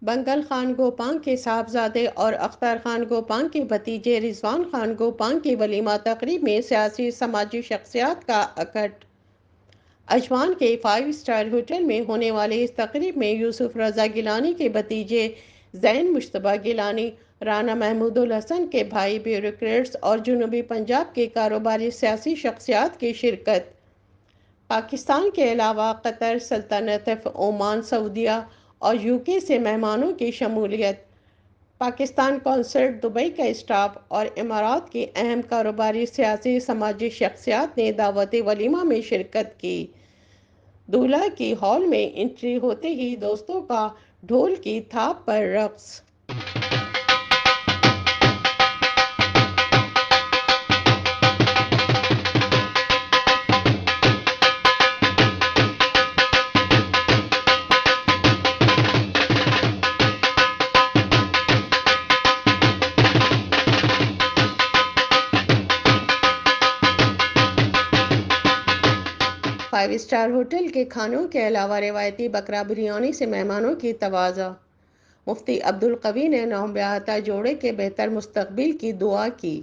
بنگل خان گوپانگ کے صاحبزادے اور اختر خان گوپانگ کے بھتیجے رضوان خان گوپانگ کی ولیمہ تقریب میں سیاسی سماجی شخصیات کا اکٹھ۔ اجوان کے 5 اسٹار ہوٹل میں ہونے والے اس تقریب میں یوسف رضا گیلانی کے بھتیجے زین مشتبہ گیلانی، رانا محمود الحسن کے بھائی بیوروکریٹس اور جنوبی پنجاب کے کاروباری سیاسی شخصیات کی شرکت۔ پاکستان کے علاوہ قطر، سلطنت عمان، سعودیہ اور UK سے مہمانوں کی شمولیت۔ پاکستان قونصلیٹ دبئی کا اسٹاف اور امارات کی اہم کاروباری سیاسی سماجی شخصیات نے دعوت ولیمہ میں شرکت کی۔ دولہا کی ہال میں انٹری ہوتے ہی دوستوں کا ڈھول کی تھاپ پر رقص۔ 5 اسٹار ہوٹل کے کھانوں کے علاوہ روایتی بکرا بریانی سے مہمانوں کی تواضع۔ مفتی عبدالقوی نے نوبیاہتا جوڑے کے بہتر مستقبل کی دعا کی۔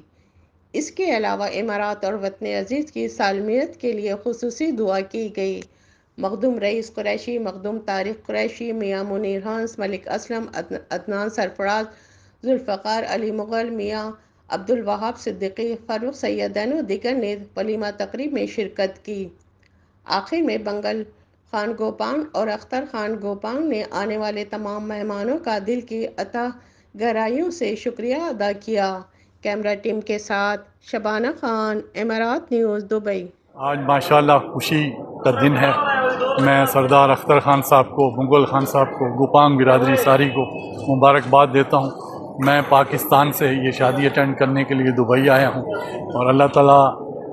اس کے علاوہ امارات اور وطن عزیز کی سالمیت کے لیے خصوصی دعا کی گئی۔ مخدوم رئیس قریشی، مخدوم طارق قریشی، میاں منیر ہنس، ملک اسلم، عدنان سرفراز، ذوالفقار علی مغل، میاں عبدالوہاب صدیقی، فاروق سیدین و دیگر نے ولیمہ تقریب میں شرکت کی۔ آخر میں بنگل خان گوپانگ اور اختر خان گوپانگ نے آنے والے تمام مہمانوں کا دل کی عطا گرائیوں سے شکریہ ادا کیا۔ کیمرہ ٹیم کے ساتھ شبانہ خان، امارات نیوز، دبئی۔ آج ماشاءاللہ خوشی کا دن ہے۔ میں سردار اختر خان صاحب کو، مغل خان صاحب کو، گوپانگ برادری ساری کو مبارکباد دیتا ہوں۔ میں پاکستان سے یہ شادی اٹینڈ کرنے کے لیے دبئی آیا ہوں، اور اللہ تعالیٰ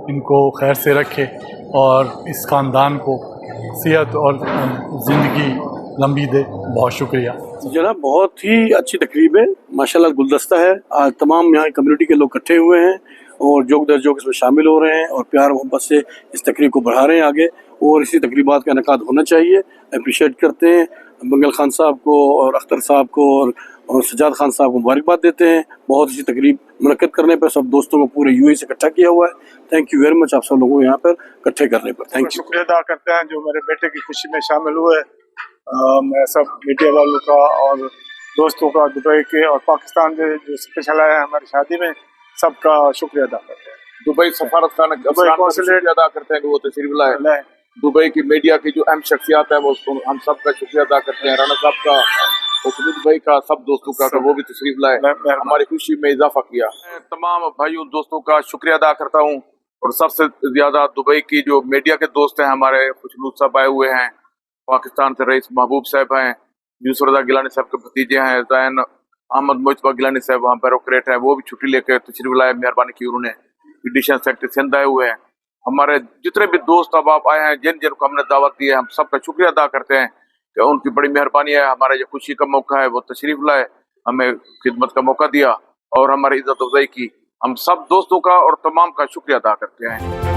ان کو خیر سے رکھے اور اس خاندان کو صحت اور زندگی لمبی دے۔ بہت شکریہ جناب، بہت ہی اچھی تقریب ہے، ماشاءاللہ گلدستہ ہے۔ آج تمام یہاں کمیونٹی کے لوگ اکٹھے ہوئے ہیں اور جوک در جوک اس میں شامل ہو رہے ہیں اور پیار محبت سے اس تقریب کو بڑھا رہے ہیں آگے، اور اسی تقریبات کا انعقاد ہونا چاہیے۔ اپریشیٹ کرتے ہیں بنگل خان صاحب کو اور اختر صاحب کو اور سجاد خان صاحب کو مبارکباد دیتے ہیں بہت اچھی تقریب منعقد کرنے پر۔ سب دوستوں کو پورے UAE سے اکٹھا کیا ہوا ہے۔ تھینک یو ویری مچ آپ سب لوگوں کو یہاں پر اکٹھے کرنے پر۔ Thank you. شکریہ ادا کرتے ہیں جو میرے بیٹے کی خوشی میں شامل ہوئے۔ میں سب میڈیا والوں کا اور دوستوں کا، دبئی کے اور پاکستان کے جو اسپیشل آئے ہیں ہماری شادی میں، سب کا شکریہ ادا کرتے ہیں۔ دبئی سفارت خانہ کا شکریہ ادا کرتے ہیں کہ وہ تشریف لائے۔ دبئی کی میڈیا کی جو اہم شخصیات ہیں وہ ہم سب کا شکریہ ادا کرتے ہیں۔ رانا صاحب کا، دبئی کا، سب دوستوں کا کہ وہ بھی تشریف لائے، ہماری خوشی میں اضافہ کیا۔ میں تمام بھائیوں دوستوں کا شکریہ ادا کرتا ہوں، اور سب سے زیادہ دبئی کی جو میڈیا کے دوست ہیں ہمارے، خوشنود صاحب آئے ہوئے ہیں، پاکستان سے رئیس محبوب صاحب ہیں، یوسف رضا گیلانی صاحب کے بھتیجے ہیں، زین احمد مشتبہ گیلانی صاحب وہاں بیوروکریٹ ہیں، وہ بھی چھٹی لے کے تشریف لائے، مہربانی کی انہوں نے۔ ایڈیشنل سیکرٹری سندھ آئے ہوئے ہیں۔ ہمارے جتنے بھی دوست اب آپ آئے ہیں، جن جن کو ہم نے دعوت دی ہے، ہم سب کا شکریہ ادا کرتے ہیں کہ ان کی بڑی مہربانی ہے۔ ہمارا یہ خوشی کا موقع ہے، وہ تشریف لائے، ہمیں خدمت کا موقع دیا اور ہماری عزت افزائی کی۔ ہم سب دوستوں کا اور تمام کا شکریہ ادا کرتے ہیں۔